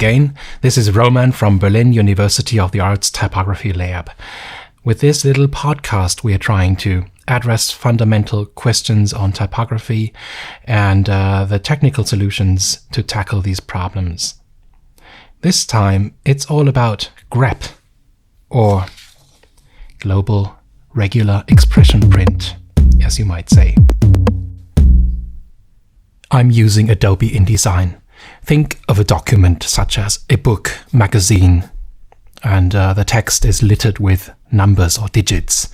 again. This is Roman from Berlin University of the Arts Typography Lab. With this little podcast, we are trying to address fundamental questions on typography and the technical solutions to tackle these problems. This time, it's all about GREP, or Global Regular Expression Print, as you might say. I'm using Adobe InDesign. Think of a document such as a book, magazine, and the text is littered with numbers or digits.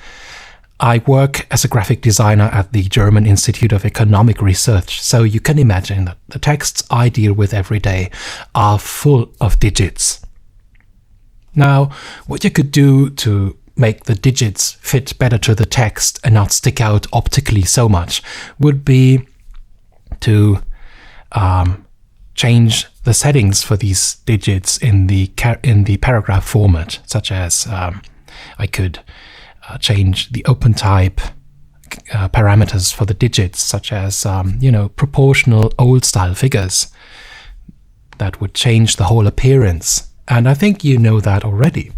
I work as a graphic designer at the German Institute of Economic Research, so you can imagine that the texts I deal with every day are full of digits. Now, what you could do to make the digits fit better to the text and not stick out optically so much would be to change the settings for these digits in the paragraph format, such as I could change the open type parameters for the digits, such as proportional old style figures. That would change the whole appearance, and I think you know that already.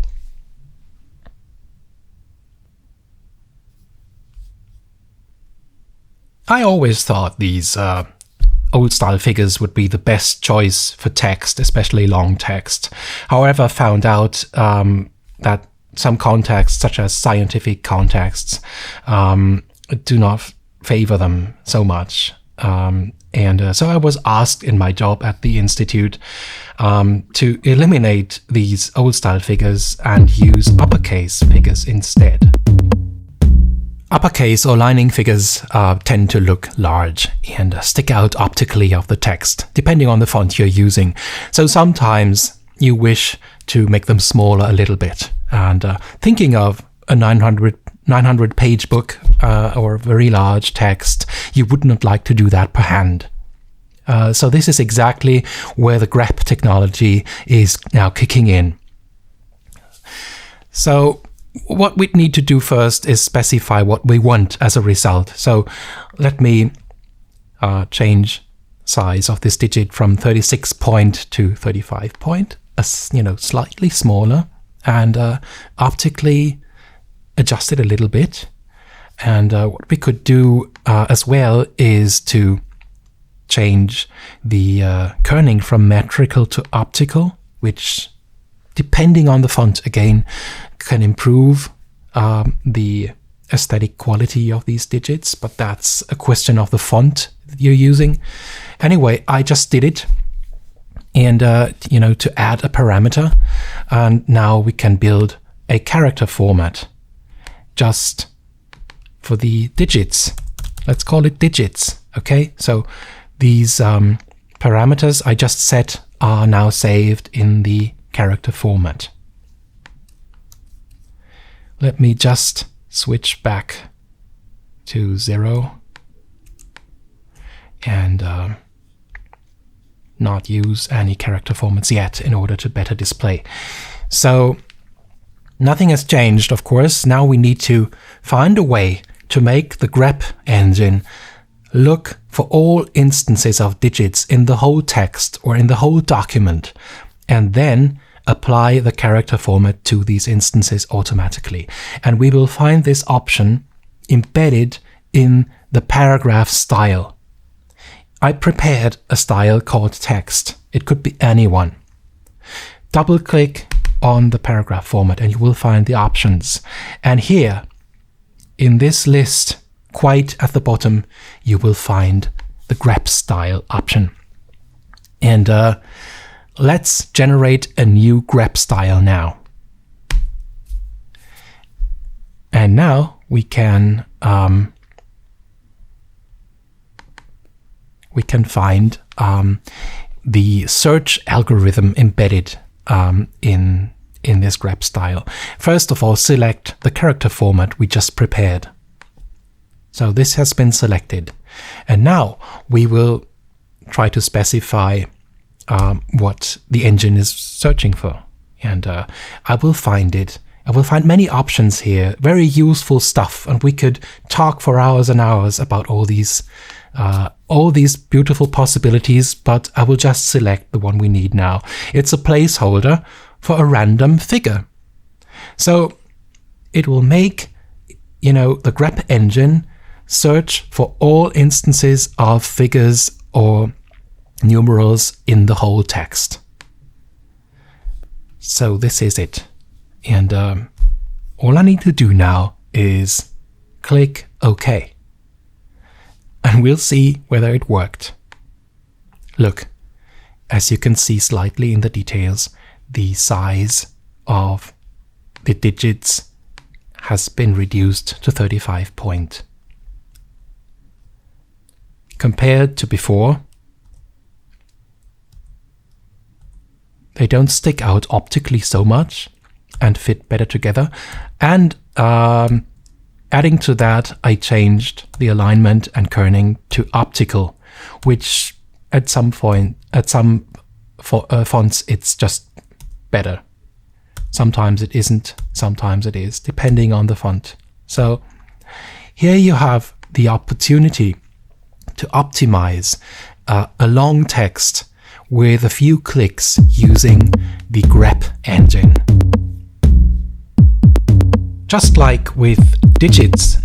I always thought these old-style figures would be the best choice for text, especially long text. However, I found out that some contexts, such as scientific contexts, do not favor them so much. So I was asked in my job at the Institute to eliminate these old-style figures and use uppercase figures instead. Uppercase or lining figures tend to look large and stick out optically of the text, depending on the font you're using. So sometimes you wish to make them smaller a little bit. And thinking of a 900 page book or very large text, you would not like to do that per hand. So this is exactly where the GREP technology is now kicking in. So what we need to do first is specify what we want as a result. So let me change size of this digit from 36 point to 35 point, slightly smaller, and optically adjust it a little bit. And what we could do as well is to change the kerning from metrical to optical, which, depending on the font again, can improve the aesthetic quality of these digits, but that's a question of the font you're using. Anyway, I just did it, and to add a parameter, and now we can build a character format just for the digits. Let's call it digits. Okay, so these parameters I just set are now saved in the character format. Let me just switch back to 0 and not use any character formats yet in order to better display. So nothing has changed, of course. Now we need to find a way to make the GREP engine look for all instances of digits in the whole text or in the whole document, and then apply the character format to these instances automatically. And we will find this option embedded in the paragraph style. I prepared a style called text. It could be any one. Double-click on the paragraph format and you will find the options. And here, in this list, quite at the bottom, you will find the GREP style option. And let's generate a new GREP style now. And now we can find the search algorithm embedded in this GREP style. First of all, select the character format we just prepared. So this has been selected. And now we will try to specify what the engine is searching for. And I will find it. I will find many options here, very useful stuff, and we could talk for hours and hours about all these all these beautiful possibilities, but I will just select the one we need now. It's a placeholder for a random figure. So it will make, the GREP engine search for all instances of figures or numerals in the whole text. So this is it. And all I need to do now is click OK. And we'll see whether it worked. Look, as you can see slightly in the details, the size of the digits has been reduced to 35 point. Compared to before, they don't stick out optically so much and fit better together. And adding to that, I changed the alignment and kerning to optical, which at some point, at some fonts, it's just better. Sometimes it isn't, sometimes it is, depending on the font. So here you have the opportunity to optimize a long text with a few clicks using the GREP engine. Just like with digits,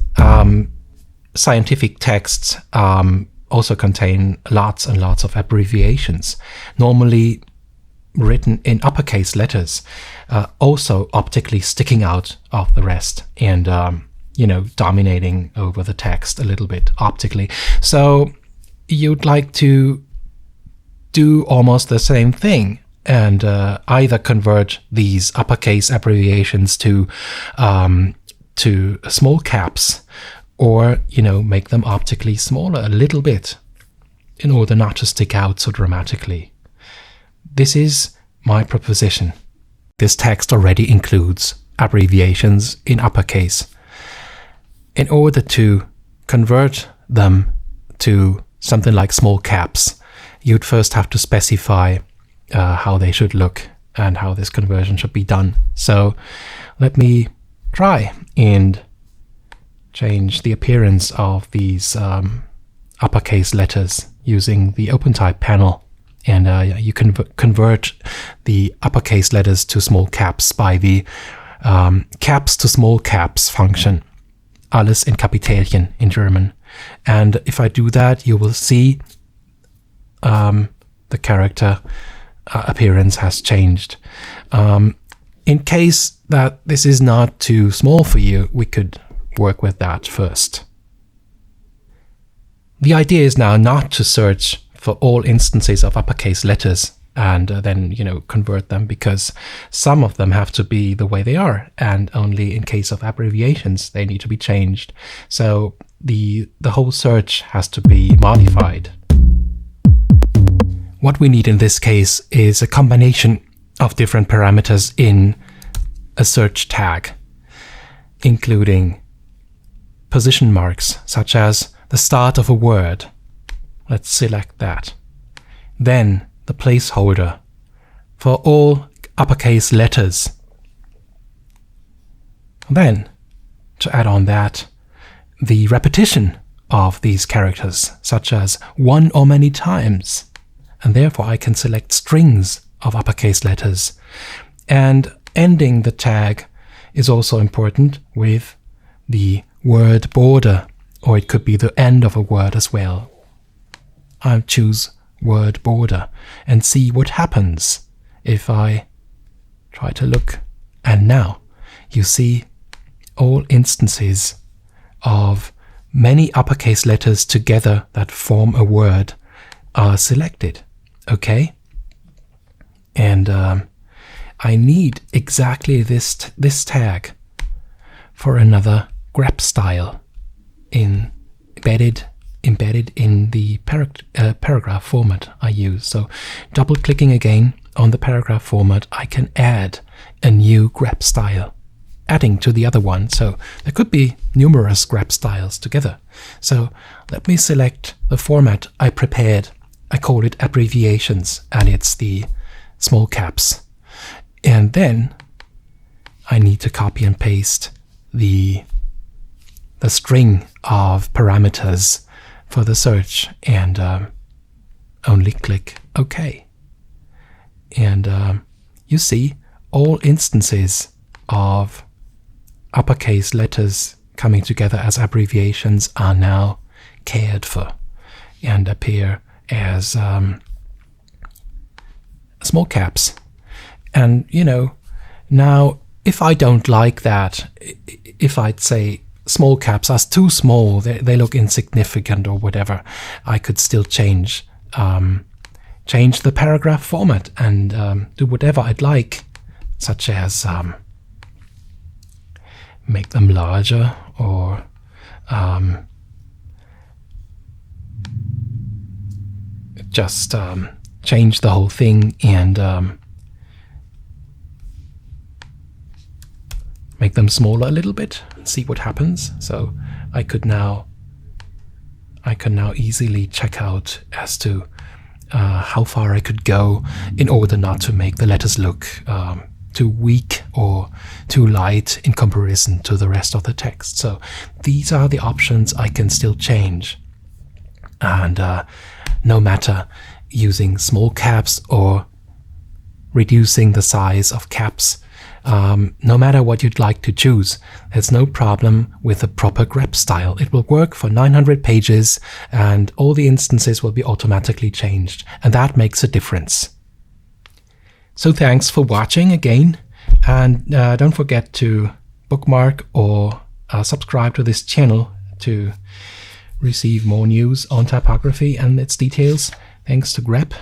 scientific texts also contain lots and lots of abbreviations, normally written in uppercase letters, also optically sticking out of the rest and, dominating over the text a little bit optically. So you'd like to do almost the same thing and either convert these uppercase abbreviations to small caps, or make them optically smaller a little bit in order not to stick out so dramatically. This is my proposition. This text already includes abbreviations in uppercase. In order to convert them to something like small caps, you'd first have to specify how they should look and how this conversion should be done. So let me try and change the appearance of these uppercase letters using the OpenType panel. And you can convert the uppercase letters to small caps by the caps to small caps function. Alles in Kapitelchen in German. And if I do that, you will see the character appearance has changed. In case that this is not too small for you, we could work with that first. The idea is now not to search for all instances of uppercase letters and then, convert them, because some of them have to be the way they are, and only in case of abbreviations they need to be changed. So the whole search has to be modified. What we need in this case is a combination of different parameters in a search tag, including position marks, such as the start of a word. Let's select that. Then the placeholder for all uppercase letters. Then, to add on that, the repetition of these characters, such as one or many times. And therefore I can select strings of uppercase letters. And ending the tag is also important with the word border, or it could be the end of a word as well. I'll choose word border and see what happens if I try to look. And now you see all instances of many uppercase letters together that form a word are selected. Okay? And I need exactly this tag for another GREP style embedded in the paragraph format I use. So double clicking again on the paragraph format, I can add a new GREP style, adding to the other one. So there could be numerous GREP styles together. So let me select the format I prepared. I call it abbreviations, and it's the small caps. And then I need to copy and paste the string of parameters for the search and only click OK. And you see all instances of uppercase letters coming together as abbreviations are now cared for and appear as small caps. And, now if I don't like that, if I'd say small caps are too small, they look insignificant or whatever, I could still change the paragraph format and do whatever I'd like, such as make them larger or just change the whole thing and make them smaller a little bit and see what happens. So I can now easily check out as to how far I could go in order not to make the letters look too weak or too light in comparison to the rest of the text. So these are the options I can still change. And no matter using small caps or reducing the size of caps, no matter what you'd like to choose, there's no problem with the proper GREP style. It will work for 900 pages and all the instances will be automatically changed, and that makes a difference. So thanks for watching again, and don't forget to bookmark or subscribe to this channel to receive more news on typography and its details thanks to GREP.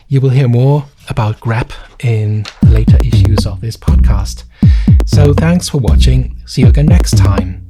You will hear more about GREP in later issues of this podcast. So thanks for watching. See you again next time.